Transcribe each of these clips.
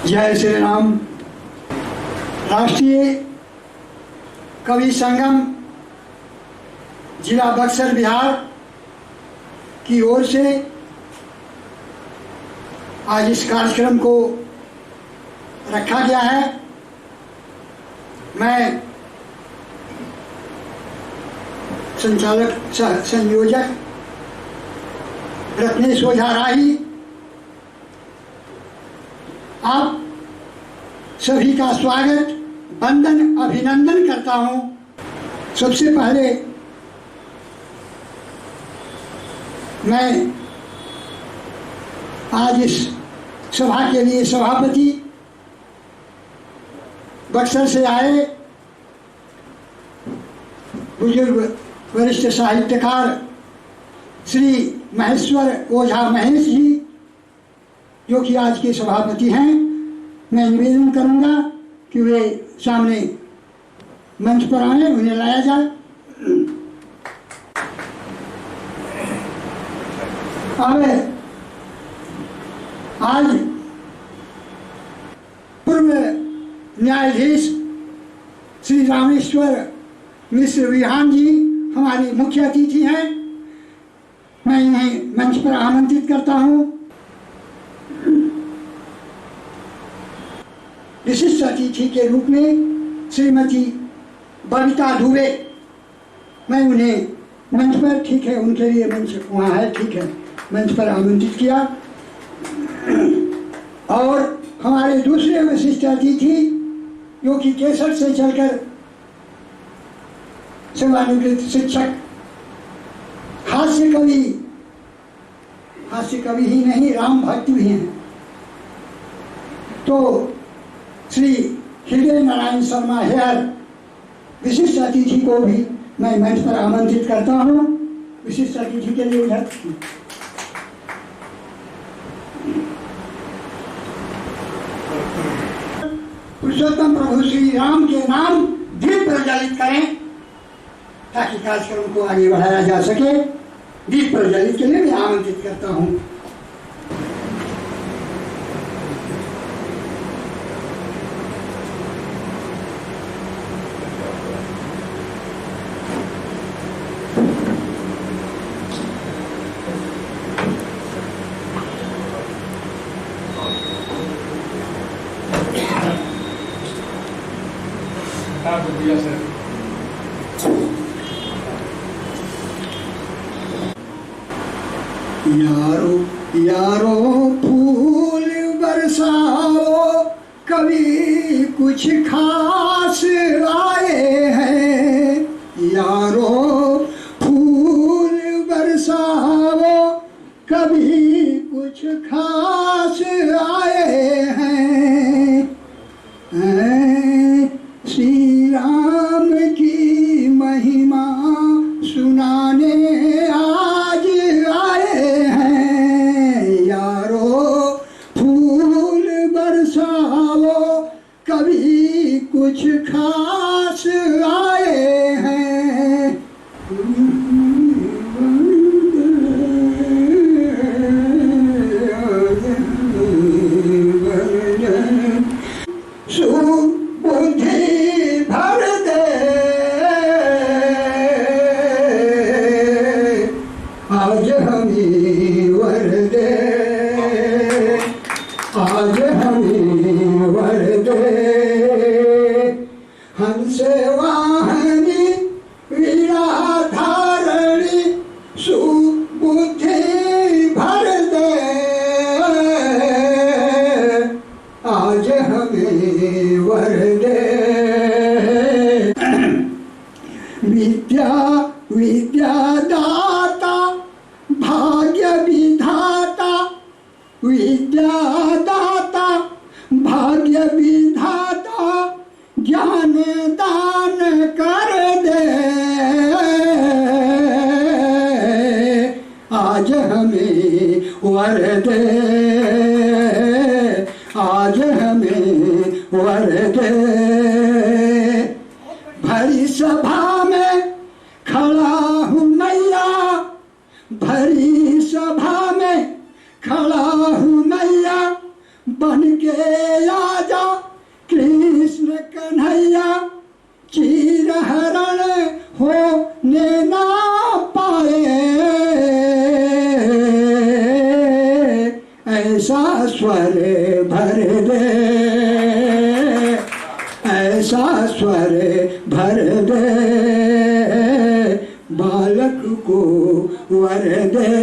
जय श्री राम। राष्ट्रीय कवि संगम जिला बक्सर बिहार की ओर से आज इस कार्यक्रम को रखा गया है। मैं संचालक संयोजक रत्नेश ओझा राही आप सभी का स्वागत वंदन अभिनंदन करता हूं। सबसे पहले मैं आज इस सभा के लिए सभापति बक्सर से आए बुजुर्ग वरिष्ठ साहित्यकार श्री महेश्वर ओझा महेश जी, जो कि आज के सभापति हैं, मैं निवेदन करूंगा कि वे सामने मंच पर आए, उन्हें लाया जाए। अब आज पूर्व न्यायाधीश श्री रामेश्वर मिश्र विहान जी हमारे मुख्य अतिथि हैं। मैं इन्हें मंच पर आमंत्रित करता हूं। विशिष्ट अतिथि के रूप में श्रीमती बबीता दुबे, मैं उन्हें मंच पर, ठीक है उनके लिए मंच वहाँ है, ठीक है, मंच पर आमंत्रित किया। और हमारे दूसरे विशिष्ट अतिथि जो कि केसर से चलकर सेवानिवृत्त शिक्षक, हास्य कवि ही नहीं राम भक्त भी हैं, तो श्री हृदय नारायण शर्मा हेयर, विशिष्ट अतिथि को भी मैं मंच पर आमंत्रित करता हूँ। विशिष्ट अतिथि के लिए उधर पुरुषोत्तम प्रभु श्री राम के नाम दीप प्रज्वलित करें ताकि कार्यक्रम को आगे बढ़ाया जा सके। दीप प्रज्वलित के लिए मैं आमंत्रित करता हूँ। यारो यारो फूल बरसाओ, कभी कुछ खास आए हैं। यारो फूल बरसाओ, कभी कुछ खास आए हैं। श्री राम की महिमा सुनाने आज आए हैं। यारो फूल बरसाओ, कभी कुछ खास आए हैं। भरी सभा में खड़ा हूँ मैया, भरी सभा में खड़ा हूँ मैया, बन के आजा कृष्ण कन्हैया, चीर हरण होने ना पाए, ऐसा स्वर भर दे, ऐसा स्वर भर दे, बालक को वर दे।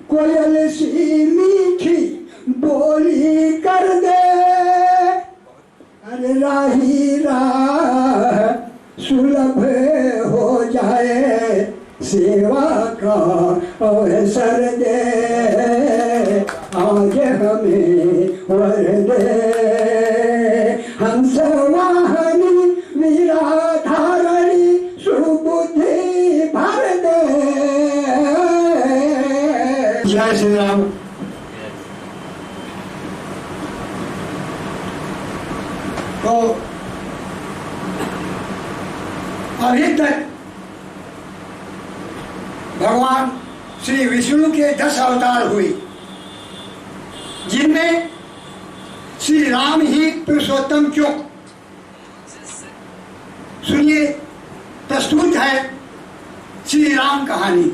कोयल सी मीठी बोली कर दे, अरे राही राह सुलभ हो जाए, सेवा का अवसर दे, आज हमें वर दे। हंस वाहनी वीराधारणी सुबुद्धि भर दे। जय श्री राम। तो अभी तक भगवान श्री विष्णु के 10 अवतार हुए, जिनमें श्री राम ही पुरुषोत्तम क्यों? सुनिए, प्रस्तुत है श्री राम कहानी।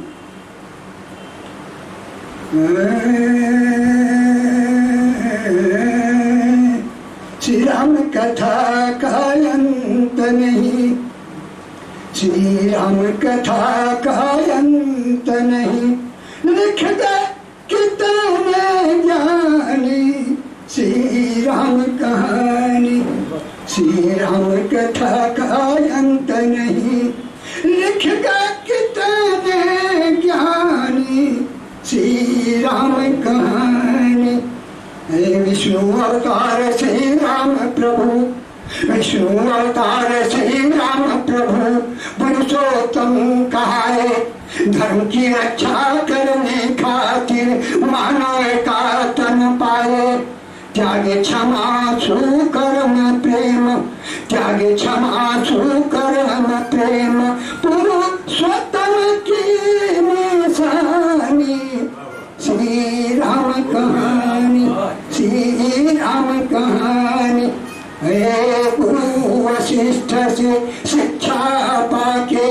श्री राम कथा का अंत नहीं, श्री राम कथा का अंत नहीं, लिख दे कितने ज्ञानी श्री राम कहानी। श्री राम कथा का अंत नहीं, लिख दे कितने ज्ञानी श्री राम कहानी। विष्णु अवतार श्री राम प्रभु, विष्णु अवतार श्री राम प्रभु, पुरुषोत्तम कहाए, धर्म की रक्षा करने खातिर मानव का तन पाए। त्यागे क्षमा सुकर्म प्रेम, त्यागे क्षमा सुकर्म प्रेम, पुरुषोत्तम की निशानी श्री राम कहानी, श्री राम कहानी। गुरु वशिष्ठ से शिक्षा पाके,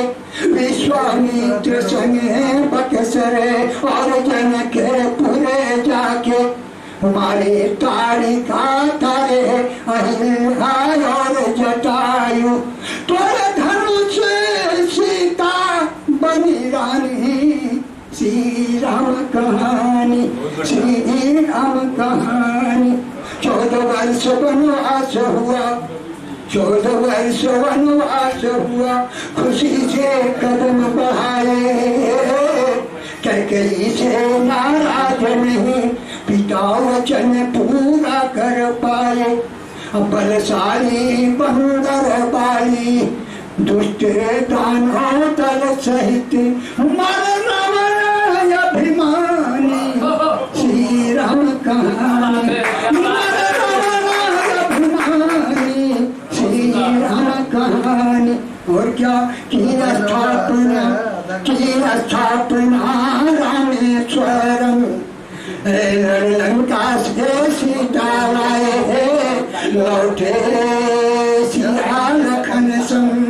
विश्वामित्र संगे बक्सरे और जनकपुर जाके, हमारे तारिका तारे अहिल्या और जटायु, तोरे धनुष सीता बनी रानी श्री राम कहानी, श्री राम कहानी। 14 वर्ष वनवास हुआ, 14 वर्ष वनवास हुआ, खुशी से कदम बढ़ाए, कैकेयी से नाराज नहीं, पिता वचन पूरा कर पाए। बलशाली बंदर बाली, दुष्ट दानव दल सहित, मर रावण अभिमानी श्री राम कहानी, मर रावण अभिमानी श्री राम कहानी। और क्या की स्थापना रामेश्वरम, लंका से सीता लाए, लौटे सिया लखन संग,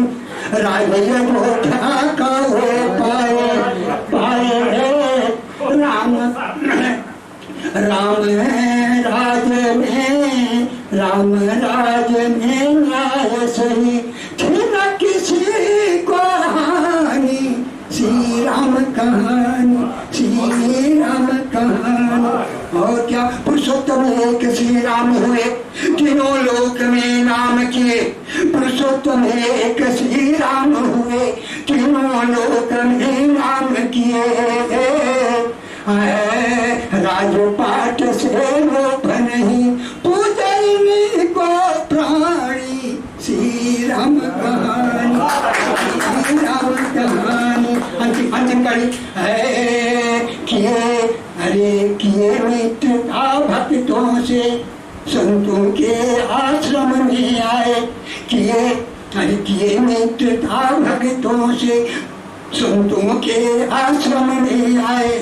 राजय बोधा कहो पाए, पाए राम राज में न्याय सही, थी न किसी को हानि श्री राम कहानी, श्री राम कहानी। और क्या पुरुषोत्तम एक श्री राम हुए, तीनों लोक में नाम किए, पुरुषोत्तम एक श्री राम हुए, तीनों लोक में नाम किए। राजपाट से लोभ नहीं, पूजनी को प्राणी श्री राम कहानी, श्री राम कहानी। अंतिम कड़ी है किए मित्रता भक्तों से, संतों के आश्रम में आए, किए मित्रता भक्तों से, संतों के आश्रम में आए,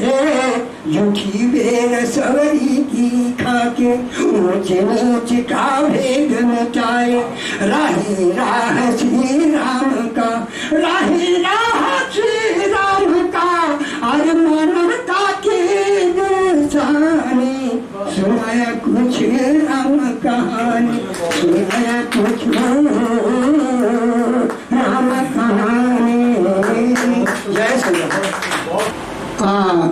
झूठी बेर सवरी की खाके ऊंच नीच का भेद मिटाए। राही राह श्री राम का, राही राह श्री राम का, और मानवता की निशानी। सुनाया कुछ राम कहानी, सुनाया कुछ राम कहानी। जय श्री राम।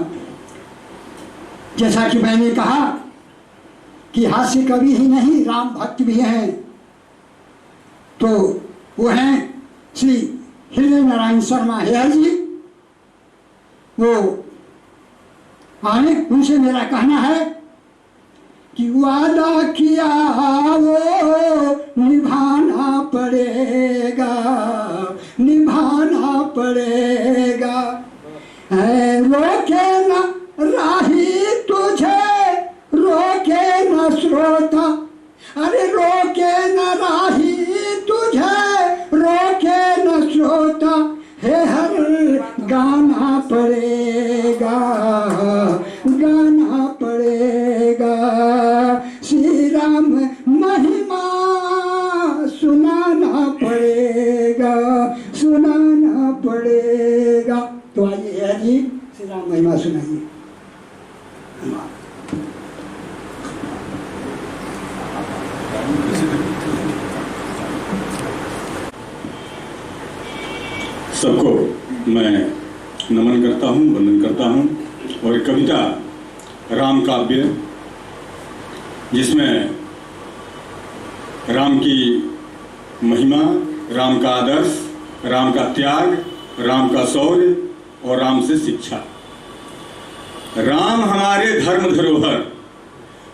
जैसा कि मैंने कहा कि हास्य कवि ही नहीं राम भक्त भी हैं, तो वो हैं श्री हृदय नारायण शर्मा हेयर जी। वो आए, उनसे मेरा कहना है कि वादा किया वो निभाना पड़ेगा, निभाना पड़ेगा। रोके न राही तुझे, रोके न श्रोता, अरे रोके न राही तुझे, रोके न श्रोता। हे हर गाना पड़ेगा, गाना पड़ेगा। श्री राम महिमा सुनाना पड़ेगा, सुनाना पड़ेगा। तो आइए जी श्री राम महिमा सुनाइए। सबको मैं नमन करता हूँ, वंदन करता हूँ। और एक कविता राम काव्य, जिसमें राम की महिमा, राम का आदर्श, राम का त्याग, राम का शौर्य और राम से शिक्षा। राम हमारे धर्म धरोहर,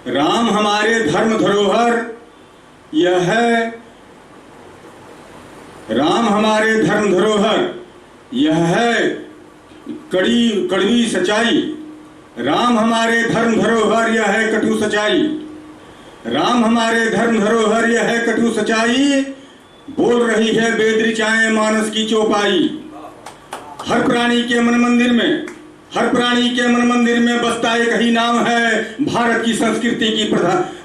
राम हमारे धर्म धरोहर, यह है राम हमारे धर्म धरोहर, यह है कड़वी सच्चाई। राम हमारे धर्म धरोहर, यह है कटु सच्चाई। राम हमारे धर्म धरोहर, यह है कटु सच्चाई। बोल रही है वेद ऋचाएं मानस की चौपाई। हर प्राणी के मन मंदिर में, हर प्राणी के मन मंदिर में बसता एक ही नाम है। भारत की संस्कृति की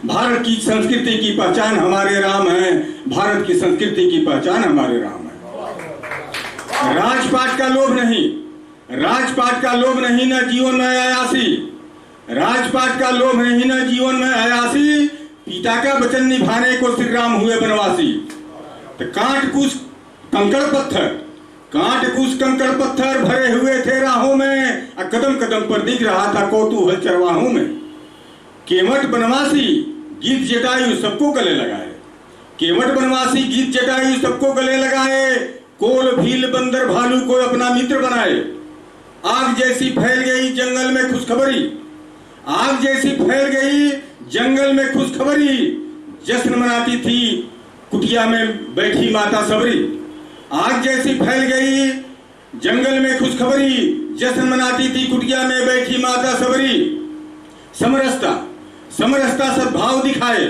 भारत की संस्कृति की पहचान हमारे राम है। भारत की संस्कृति की पहचान हमारे राम है। राजपाट का लोभ नहीं, राजपाट का लोभ नहीं न जीवन में अयासी। राजपाट का लोभ नहीं न जीवन में अयासी। पिता का वचन निभाने को श्री राम हुए बनवासी। तो कांट कुछ कंकड़ पत्थर, कांट कुछ कंकड़ पत्थर भरे हुए थे राहों में। कदम कदम पर दिख रहा था कौतूहल चरवाहों में। केवट बनवासी गीत जटायु सबको गले लगाए। केवट बनवासी गीत जटायु सबको गले लगाए। कोल भील बंदर भालू को अपना मित्र बनाए। आग जैसी फैल गई जंगल में खुशखबरी, आग जैसी फैल गई जंगल में खुशखबरी। जश्न मनाती थी कुटिया में बैठी माता सबरी। आग जैसी फैल गई जंगल में खुशखबरी। जश्न मनाती थी कुटिया में बैठी माता सबरी। समरसता समरसता सद्भाव दिखाए,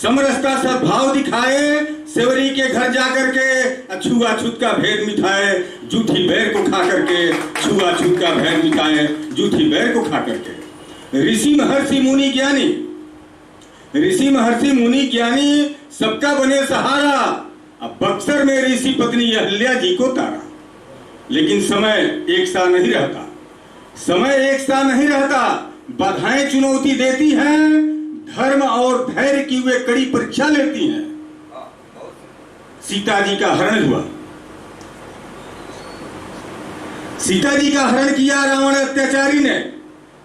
समरसता सद्भाव दिखाए। सेवरी के घर जाकर के छुआछूत का भेद मिठाए। जूठी बैर को खा करके छुआछूत का भेद मिठाए। जूठी बैर को खा करके ऋषि महर्षि मुनि ज्ञानी, ऋषि महर्षि मुनि ज्ञानी सबका बने सहारा। अब बक्सर में ऋषि पत्नी अहल्या जी को तारा। लेकिन समय एक सा नहीं रहता, समय एक सा नहीं रहता। बाधाएं चुनौती देती हैं, धर्म और धैर्य की वे कड़ी परीक्षा लेती हैं। सीता जी का हरण हुआ, सीता जी का हरण किया रावण अत्याचारी ने।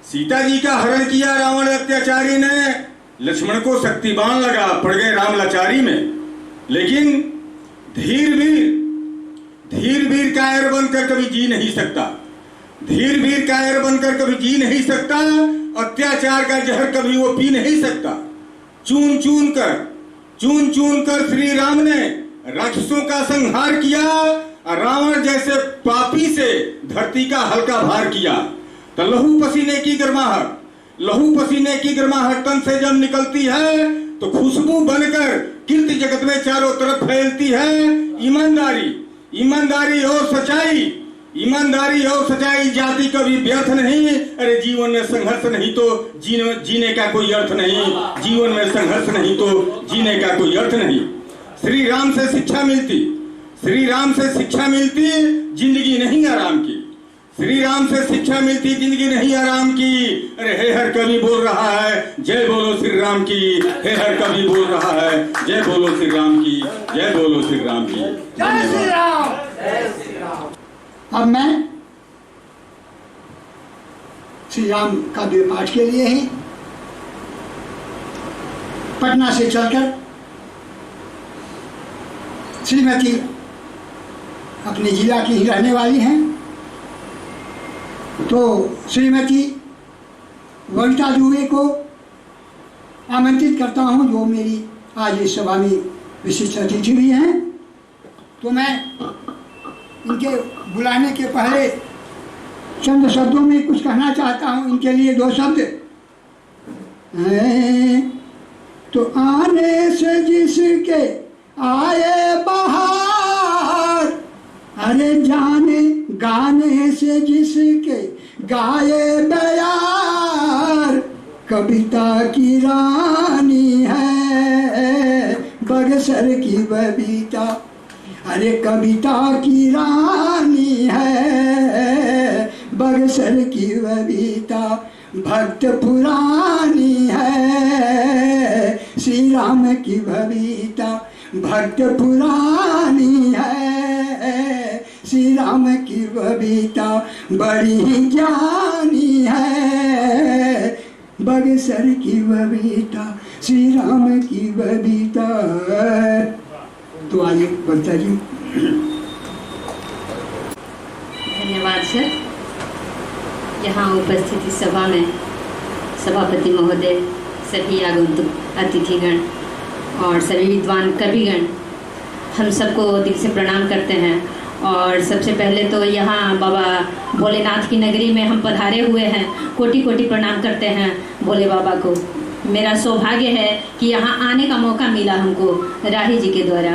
सीता जी का हरण किया रावण अत्याचारी ने। लक्ष्मण को शक्तिबाण लगा, पड़ गए राम लाचारी में। लेकिन धीर वीर कायर बनकर कभी जी नहीं सकता। धीर वीर कायर बनकर कभी जी नहीं सकता। अत्याचार का जहर कभी वो पी नहीं सकता। चून चून कर श्री राम ने राक्षसों का संहार किया। रावण जैसे पापी से धरती का हल्का भार किया। तो लहू पसीने की गर्माहट, लहू पसीने की गर्माहट तन से जब निकलती है तो खुशबू बनकर कीर्ति जगत में चारों तरफ फैलती है। ईमानदारी और सच्चाई, ईमानदारी और सच्चाई जाति कभी व्यर्थ नहीं। अरे जीवन में संघर्ष नहीं तो जीने का कोई अर्थ नहीं। जीवन में संघर्ष नहीं तो जीने का कोई अर्थ नहीं। श्री राम से शिक्षा मिलती, श्री राम से शिक्षा मिलती, जिंदगी नहीं आराम की। श्री राम से शिक्षा मिलती, जिंदगी नहीं आराम की। अरे हे हर कवि बोल रहा है, जय बोलो श्री राम की। हे हर कवि बोल रहा है, जय बोलो श्री राम की, जय बोलो श्री राम की। जय श्री राम, जय श्री राम। अब मैं श्री राम काव्य पाठ के लिए ही पटना से चलकर श्रीमती अपने जिला की ही रहने वाली हैं, तो श्रीमती वनिता दुबे को आमंत्रित करता हूं, जो मेरी आज इस सभा में विशिष्ट अतिथि भी हैं। तो मैं इनके बुलाने के पहले चंद शब्दों में कुछ कहना चाहता हूं। इनके लिए 2 शब्द। तो आने से जिसके आए बहार, अरे जाने गाने से जिसके गाए बयार, कविता की रानी है बगसर की बबीता। अरे कविता की रानी है बगसर की बबीता। भक्त पुरानी है श्री राम की बबीता। भक्त पुरानी है श्री राम की बबीता। बड़ी ही जानी है बगसर की बबीता, श्री राम की बबीता। तो आइए वनिता जी। धन्यवाद सर। यहाँ उपस्थित इस सभा में सभापति महोदय, सभी आगंतुक अतिथिगण और सभी विद्वान कविगण, हम सबको दिल से प्रणाम करते हैं। और सबसे पहले तो यहाँ बाबा भोलेनाथ की नगरी में हम पधारे हुए हैं, कोटि कोटि प्रणाम करते हैं भोले बाबा को। मेरा सौभाग्य है कि यहाँ आने का मौका मिला हमको राही जी के द्वारा।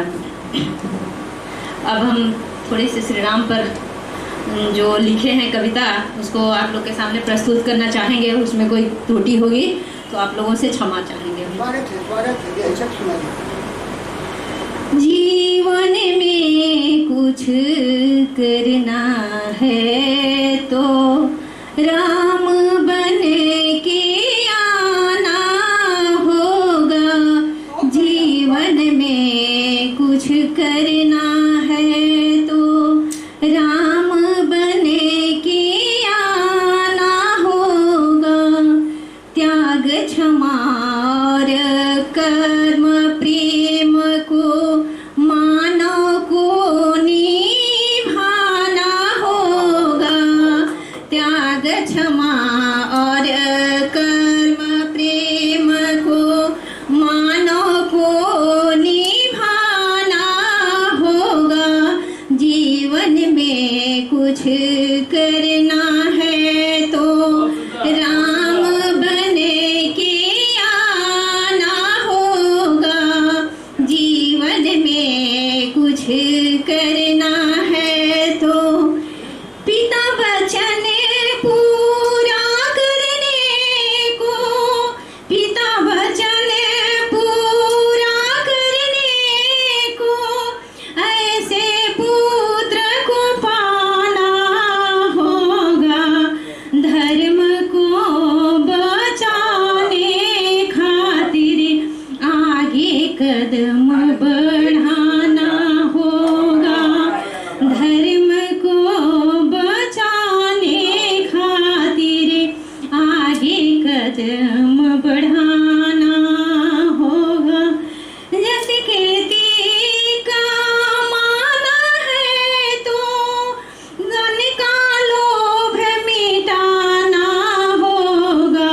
अब हम थोड़ी से श्री राम पर जो लिखे हैं कविता, उसको आप लोग के सामने प्रस्तुत करना चाहेंगे। उसमें कोई त्रुटि होगी तो आप लोगों से क्षमा चाहेंगे। जीवन में कुछ करना है तो राम बन के आना होगा। जीवन में कुछ करना है तो राम बन के आना होगा। त्याग क्षमा और कर्म प्रेम को मानव को निभाना होगा। त्याग क्षमा और कर्म प्रेम को मानव को निभाना होगा। जीवन में कुछ करना है तो राम बन के आना होगा। जीवन में कुछ करना है तो पिता वचन पूरा करने को, पिता वचन पूरा करने को, ऐसे पुत्र को पाना होगा। धर्म को बचाने खातिर आगे कदम बढ़ाना होगा। धर्म को बचाने खातिर आगे कदम बढ़ाना होगा। जस खेती का माना है तो धन का लोभ मिटाना होगा।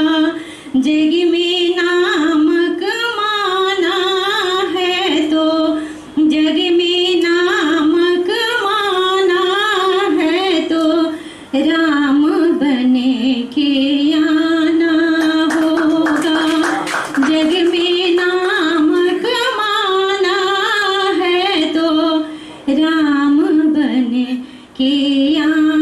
जग में नाम कमाना है तो जग में नाम कमाना है तो राम बने के आना होगा। जग में नाम कमाना है तो राम बने के आना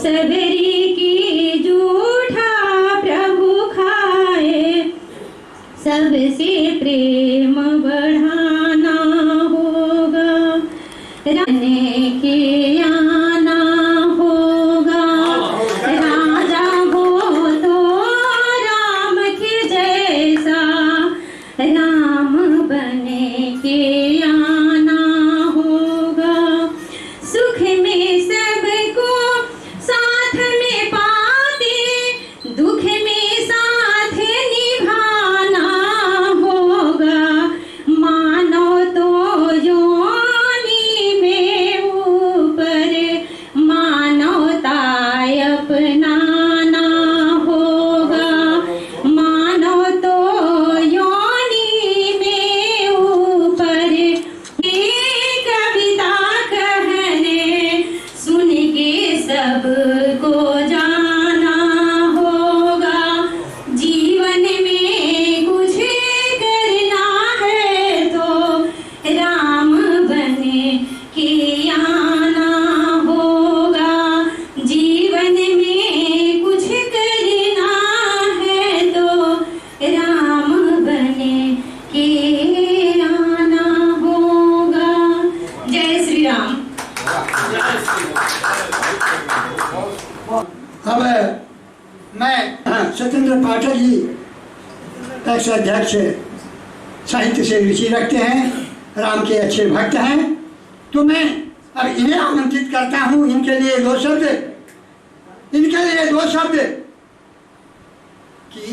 सबरी की जूठा प्रभु खाए, सबसे प्रेम बढ़ाना होगा, रहने के आना होगा। राजा हो तो राम के जैसा, राम बने के आना होगा। सुख में सबको साथ में पाते, दुख में साथ निभाना होगा। मानो तो योनि में ऊपर मानवता अपनाना होगा। मानो तो योनि में ऊपर ये कविता कहने सुन के सबको जाना होगा। जीवन में कुछ करना है तो राम बने के आना होगा। जीवन में कुछ करना है तो राम बने के आना होगा। जय श्री राम। अब मैं सत्येंद्र पाठक जी एक्स अध्यक्ष, साहित्य से रुचि रखते हैं, राम के अच्छे भक्त हैं, तो मैं अब इन्हें आमंत्रित करता हूँ। इनके लिए दो शब्द कि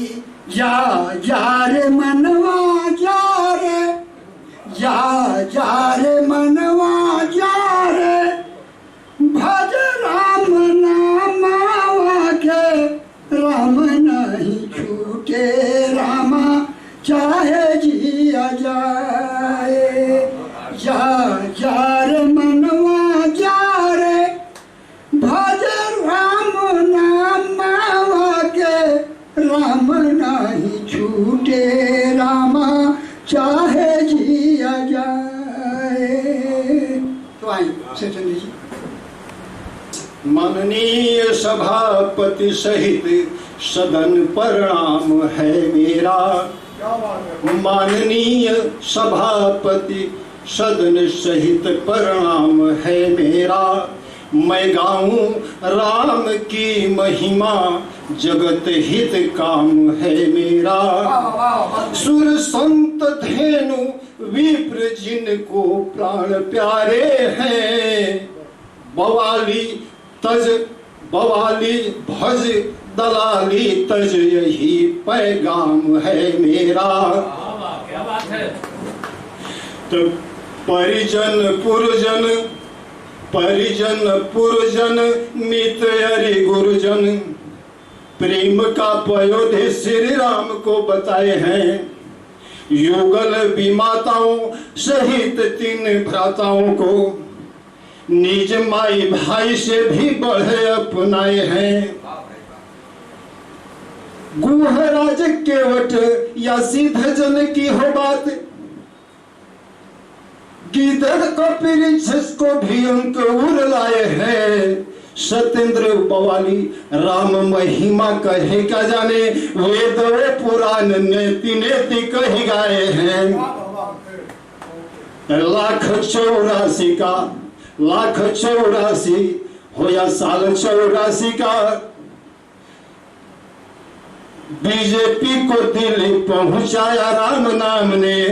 जा रे मनवा जा रे, जा रे मनवा जा रे, भज राम नामावा के, राम नहीं छूटे रामा चाहे जिया जाए। जा रे मनवा जा रे, भज राम नामावा के, राम नहीं छूटे रामा चाहे जिया जाए। तो आइए सत्येंद्र जी। माननीय सभापति सहित सदन प्रणाम है मेरा। माननीय सभापति सदन सहित प्रणाम है मेरा। मैं गाऊं राम की महिमा, जगत हित काम है मेरा। सुर संत धेनु विप्र जिनको प्राण प्यारे हैं, बवाली तज बवाली भज दलाली तज, यही पैगाम है मेरा। क्या बात है। तो परिजन पुरजन मित हरि गुरुजन, प्रेम का पयोधे श्री राम को बताए हैं। युगल विमाताओं सहित 3 भ्राताओं को, निज माई भाई से भी बढ़े अपनाए हैं। गुहराज केवट या सीध जन की हो बात, गिदड़ कपिरिछस को भी अंक उड़ लाए हैं। सत्येंद्र बवाली राम महिमा कहे क्या जाने, वेद पुराण नेति नेति कही गाए हैं। लाख चौरासी हो या साल 84 का, बीजेपी को दिल्ली पहुंचाया राम नाम ने।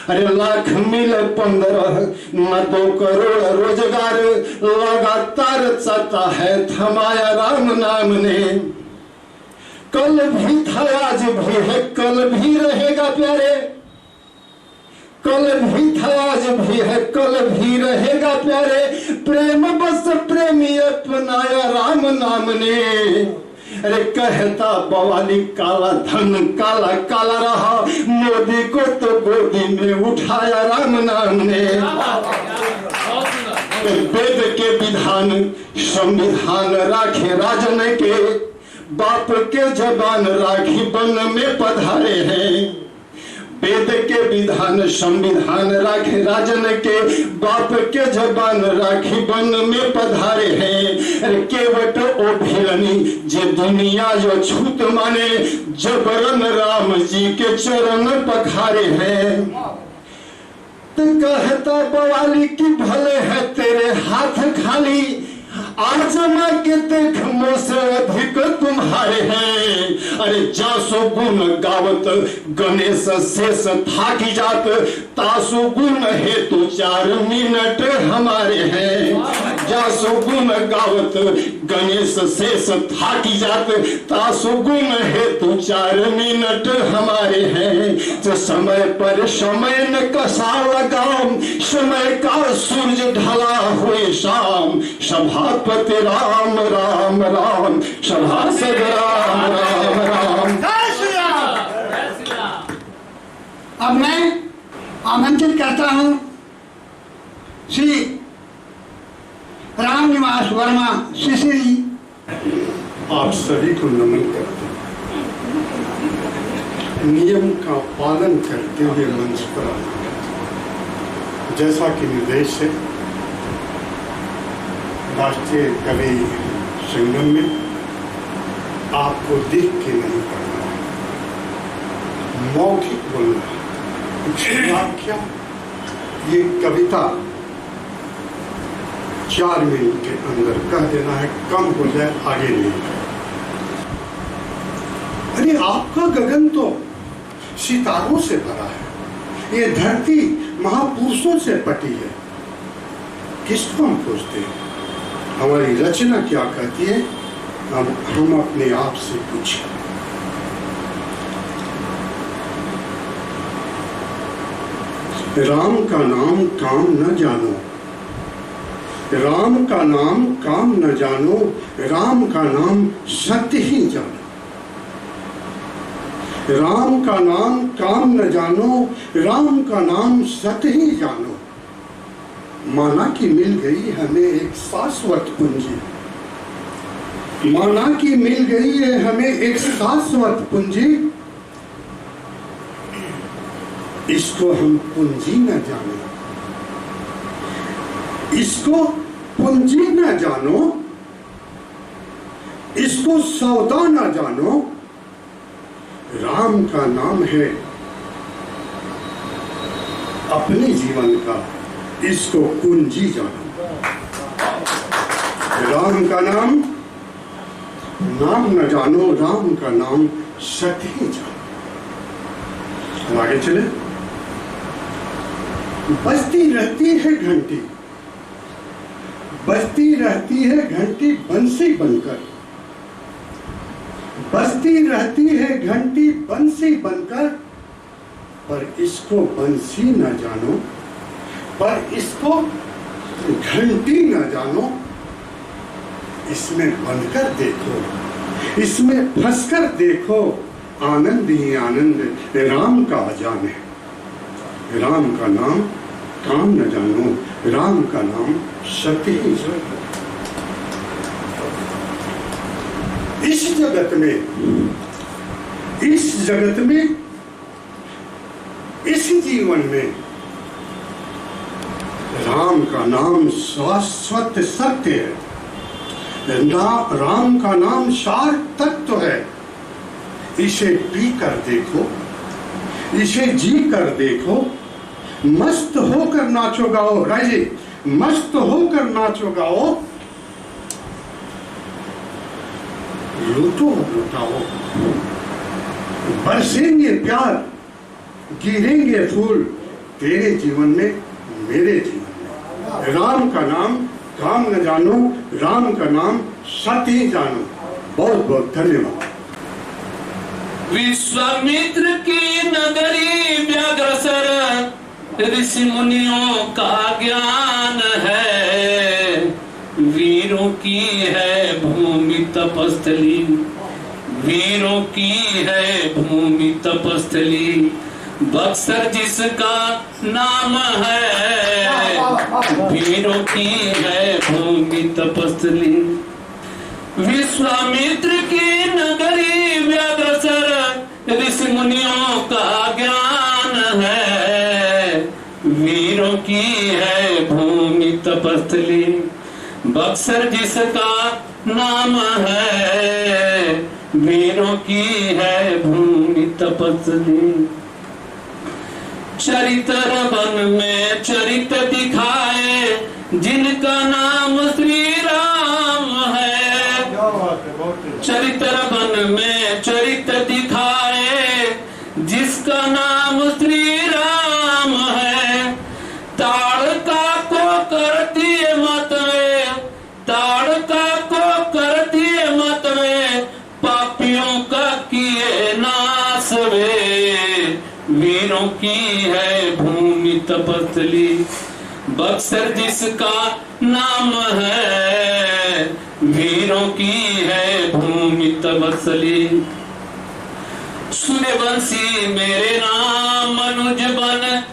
अरे लाख मिल 15 न 2 करोड़ रोजगार लगातार चलता है, थमाया राम नाम ने। कल भी था आज भी है, कल भी रहेगा प्यारे। कल भी था आज भी है, कल भी रहेगा प्यारे। प्रेम बस प्रेमी अपनाया राम नाम ने। अरे कहता बवाली काला धन काला काला रहा, मोदी को तो गोदी में उठाया राम नाम ने। वेद के विधान संविधान राखे राजन के, बाप के जबान राखी बन में पधारे हैं। वेद के विधान संविधान राखे राजन के, बाप के जबान राखी वन में पधारे हैं। अरे केवट ओ भिलनी जे दुनिया जो छूत माने, जबरन राम जी के चरण पखारे हैं। तो कहता बवाली की भले है तेरे हाथ खाली, आजमा के देख मुझसे अधिक तुम्हारे हैं। अरे जासो गुण गावत गणेश शेष थाकी जात, तासो गुण हेतु 4 मिनट हमारे हैं। जासो गुण गावत गणेश शेष थाकी जात, तासो गुण हेतु 4 मिनट हमारे हैं। तो समय पर समय न कसा लगाम, समय का सूरज ढला हुए शाम। सभापति राम राम राम, सभासद राम राम राम। अब मैं आमंत्रित करता हूं श्री राम निवास वर्मा शिशिर जी। आप सभी को नमन करते हैं। नियम का पालन करते हुए मंच पर आए। जैसा कि निर्देश है राष्ट्रीय कवि संगम में, आपको देख के नहीं पढ़ना है, मौखिक बोलना है। व्याख्या ये कविता 4 मिनट के अंदर कह देना है, कम हो जाए आगे नहीं। अरे आपका गगन तो सितारों से भरा है, ये धरती महापुरुषों से पटी है। किसको हम खोजते हैं? हमारी रचना क्या कहती है? हम अपने आप से पूछें। राम का नाम काम न जानो, राम का नाम काम न जानो, राम का नाम सत्य ही जानो। राम का नाम काम न जानो, राम का नाम सत्य ही जानो। माना कि मिल गई हमें एक शाश्वत पूंजी, माना कि मिल गई है हमें एक शाश्वत पूंजी। इसको हम पूंजी न जानो, इसको पूंजी न जानो, इसको सौदा न जानो। राम का नाम है अपने जीवन का, इसको कुंजी जानो। राम का नाम न जानो, राम का नाम सत्य ही जानो। आगे चले। बजती रहती है घंटी, बजती रहती है घंटी बंसी बनकर, बजती रहती है घंटी बंसी बनकर। पर इसको बंसी न जानो, पर इसको घंटी न जानो। इसमें बनकर देखो, इसमें फंसकर देखो, आनंद ही आनंद राम का अजान है। राम का नाम काम न जानो, राम का नाम सत्य ही जानो। इस जगत में, इस जगत में, इस जीवन में राम का नाम शाश्वत सत्य है। राम का नाम सार तत्व है। इसे पी कर देखो, इसे जी कर देखो, मस्त होकर नाचो गाओ। राजी, मस्त होकर नाचो गाओ, लूटो लुटाओ। बरसेंगे प्यार, गिरेंगे फूल तेरे जीवन में, मेरे जीवन में। राम का नाम काम न जानो, राम का नाम सत्य जानो। बहुत बहुत धन्यवाद। विश्वामित्र की नगरी व्याघ्रसर, ऋषि मुनियों का ज्ञान है। वीरों की है भूमि तपस्थली, वीरों की है भूमि तपस्थली। बक्सर जिसका नाम है, वीरों की है भूमि तपस्थली। विश्वामित्र की नगरी व्याघ्रसर, ऋषि मुनियों का ज्ञान की है भूमि तपस्थली, बक्सर जिसका नाम है, वीरों की है भूमि तपस्थली। चरित्र वन में चरित्र दिखाए, जिनका नाम श्री राम है। चरित्र वन में चरित्र दिखाए, जिसका नाम श्री राम है। ताड़का को कर दिए मत में, ताड़का को कर दिए मत में, पापियों का किए नाश वे, वीरों की है भूमि तपस्थली, बक्सर जिसका नाम है, वीरों की है भूमि तपस्थली। सूर्यवंशी मेरे नाम मनुज बन,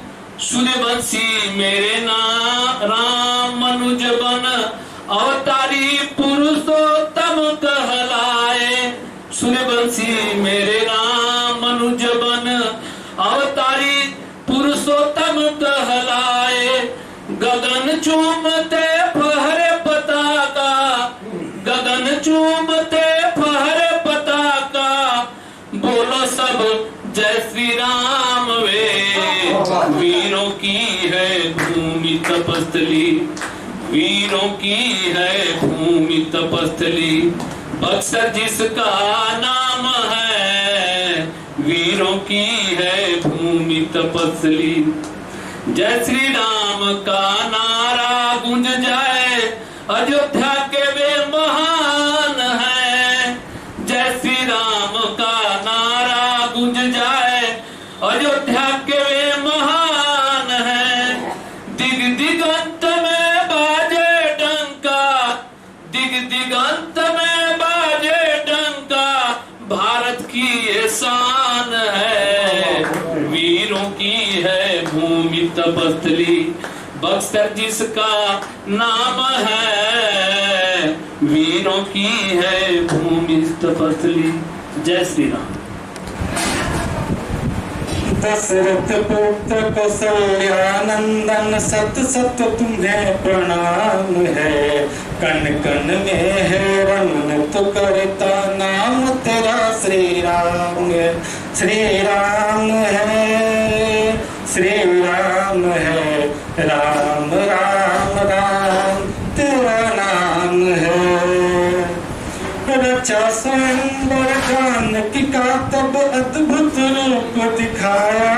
सूर्यवंशी मेरे नाम राम मनुज बन, अवतारी पुरुषोत्तम कहलाए। सूर्यवंशी मेरे नाम मनुज बन, अवतारी पुरुषोत्तम कहलाए। गगन चूमते फहरे पताका, गगन चूमते फहरे पताका, बोलो सब जय श्री राम वे, वीरों की है भूमि तपस्थली, वीरों की है भूमि तपस्थली, बक्सर जिसका नाम है, वीरों की है भूमि तपस्थली। जय श्री राम का नारा गूंज जाए, अयोध्या के वे महान हैं। जय श्री राम का नारा गूंज जाए, अयोध्या के वे महान हैं। दिग दिगंत में बाजे डंका, दिग दिगंत में बाजे डंका, भारत की ये शान है, वीरों की है भूमि तपस्थली, बक्सर जिसका नाम है, वीरों की है भूमि तपस्थली। जय श्री राम। दशरथ पुत्र कौशल्यानंदन, सत सत तुम्हें प्रणाम है। कन कन में है रमन तो करता, नाम तेरा श्री राम है, श्री राम है, श्री राम है, राम राम राम तेरा नाम है। रचा स्वयंवर जानकी का तब अद्भुत रूप दिखाया,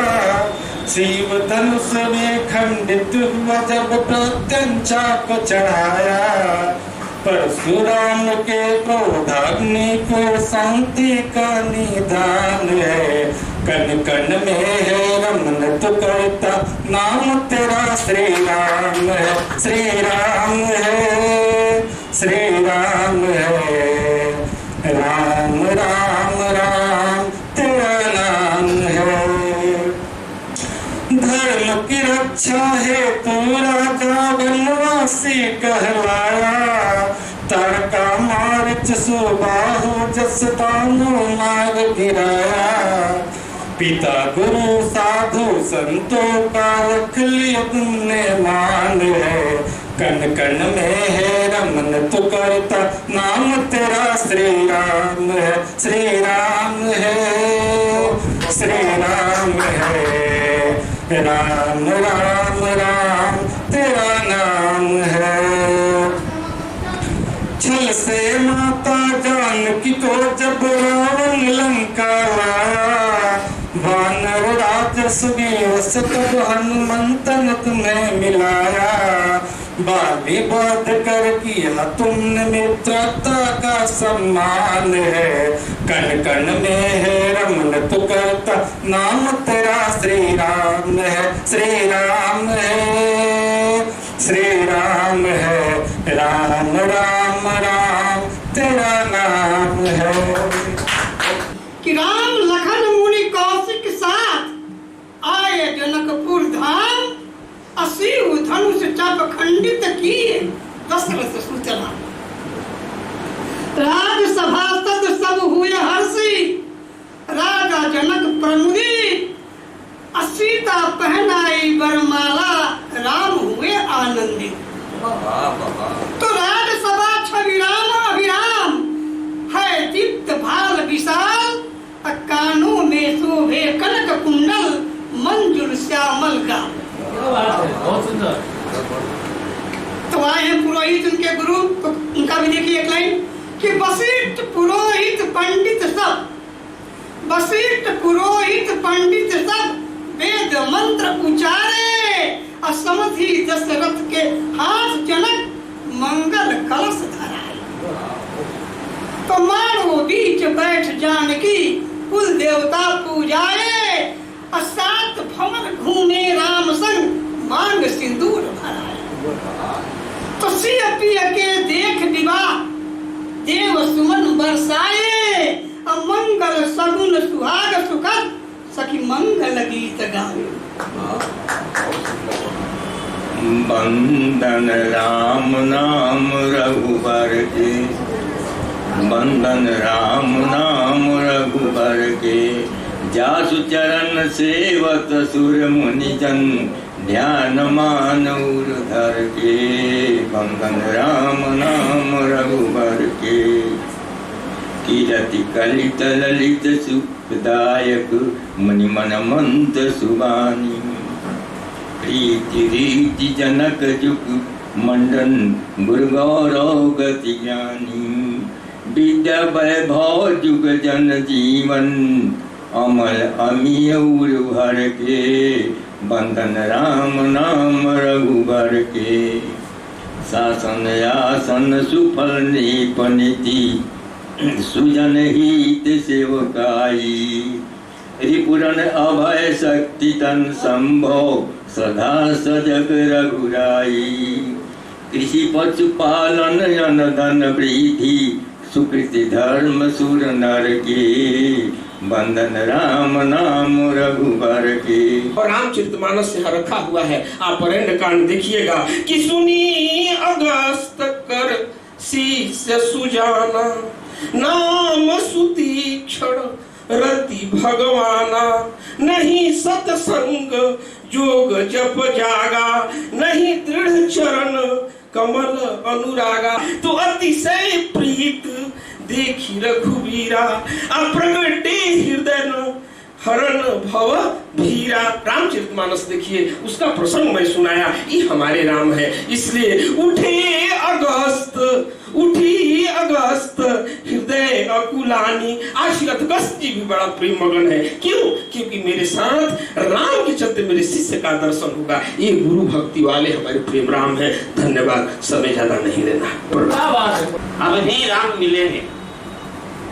शिव धनुष में खंडित हुआ जब प्रत्यंचा को चढ़ाया। परशुराम के क्रोधाग्नि को शांति का निदान है। कन कन में है रमन तो करता, नाम तेरा श्री राम है, श्री राम है, श्री राम है, राम राम राम तेरा नाम है। धर्म की रक्षा है तू राजा वनवासी कहलाया, तारका मार्च सुबाहु जस दानो मार गिराया। पिता गुरु साधु संतों का रख लिया तुमने मान है। कन कन में है रमन तू करता, नाम तेरा श्री राम है, श्री राम है, श्री राम है, राम राम राम तेरा नाम है। छल से माता जानकी को जब रावण लंका लाया, वानर राजस तब हनुमंतन तुम्हें मिलाया। बाली बात कर किया तुमने मित्रता का सम्मान है। कन कन में है रमन तू करता, नाम तेरा श्री राम है, श्री राम है, श्री राम है, राम राम राम तेरा नाम है। कि राम लखन मुनि कौशिक साथ आए जनकपुर धाम, असीव धनुष चाप खंडित किए दशरथ सूचना। राजसभा सद सब हुए हर्षी, राजा जनक प्रमुदित, सीता पहनाई वरमाला, राम तो राजसभा छविराम अभिराम है दीप्त भाल विशाल, कानों में शोभे कनक कुंडल मंजुल श्यामल गाल। बहुत सुंदर। तो आए हैं पुरोहित उनके गुरु, तो उनका भी देखिए एक लाइन कि वशिष्ठ पुरोहित पंडित सब, वशिष्ठ पुरोहित पंडित सब वेद मंत्र उचारे, असमधि दशरथ के हाथ जनक मंगल कलश धराए। तो मानो बीच बैठ जानकी कुल देवता पूजाए, सात भवन घूमे राम संग मांग सिंदूर भराए। तो सिय पिय के देख विवाह देव सुमन बरसाए, मंगल सगुन सुहाग सुखद सखी मंगल गीत गाए। बंदन राम नाम रघुबर के, बंदन राम नाम रघुबर के, जासु चरण सेवत सुर मुनि जन, ध्यान मान उर धर के। बंदन राम नाम रघुबर के, कीरति कलित ललित सुखदायक, मनि मन मंत सुबानी। प्रीति रीति जनक जुग मंडन, गुरु गौरव गति ज्ञानी। विद्या वैभव जुग जन जीवन, अमल अमीय उर भर के। बंदन राम नाम रघुबर के, शासन आसन सुफल निपनिति, सुजन हित सेवकाई। रिपुरन अभय शक्ति तन संभव, सदा सजग रघुराई। कृषि पशुपालन अन धन वृद्धि, सुकृति धर्म सुर नर के। बंदन राम नाम रघुबर के। और रामचरितमानस से रखा हुआ है, आप अरण्य कांड देखिएगा कि सुनी अगस्त कर शीस सुजाना, नाम सुतीक्षण रति भगवाना। नहीं सत्संग जोग जप जागा, नहीं दृढ़ चरण कमल अनुरागा। तो अतिशय प्रीत देखी रघुवीरा, अप्रगटे हृदय न हरण भव धीरा। रामचरितमानस देखिए, उसका प्रसंग मैं सुनाया, ये हमारे राम है। इसलिए उठे अगस्त, उठी अगस्त हृदय अकुलानी। आज अगस्त जी भी बड़ा प्रेम मगन है। क्यों? क्योंकि मेरे साथ राम के चलते मेरे शिष्य का दर्शन होगा। ये गुरु भक्ति वाले हमारे प्रेम राम है। धन्यवाद, समय ज्यादा नहीं लेना। अब भी राम मिलेंगे,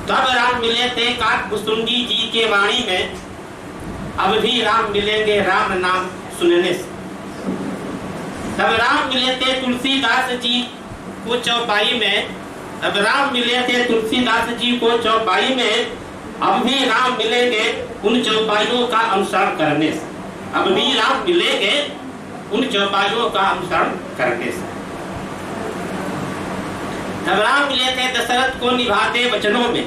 तब राम मिले थे काकभुसुंडी जी के वाणी में। अब भी राम मिलेंगे राम नाम सुनने से। तब राम मिले थे तुलसीदास जी को चौपाई में। अब राम मिले थे तुलसीदास जी को चौपाई में। अब भी राम मिलेंगे उन चौपाइयों का अनुसरण करने से। अब भी राम मिलेंगे उन चौपाइयों का अनुसरण करने से। तब राम मिले थे दशरथ को निभाते वचनों में।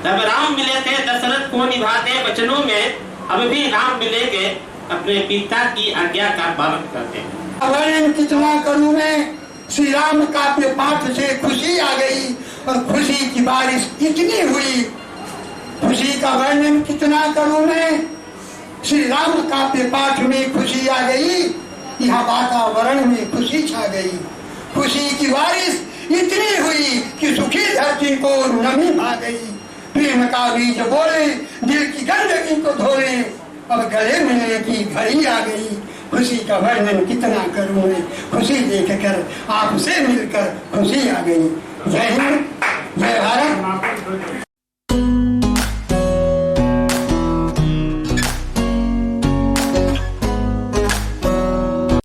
तब राम मिले थे दशरथ को निभाते वचनों में। अब भी राम मिलेंगे अपने पिता की आज्ञा का पालन करते हैं। वर्णन कितना करूं मैं, श्री राम काव्य पाठ से खुशी आ गई और खुशी की बारिश इतनी हुई। खुशी का वर्णन कितना करूं मैं, श्री राम काव्य पाठ में खुशी आ गई, यहाँ वातावरण में खुशी छा गई। खुशी की बारिश इतनी हुई कि सुखी धरती को नमी भा गई। प्रेम का बीज बोले, दिल की गंदगी को धोले, अब गले मिलने की घड़ी आ गई। खुशी का वर्णन कितना करूं मैं, खुशी देखकर आपसे मिलकर खुशी आ गई। जय हिंद, जय भारत।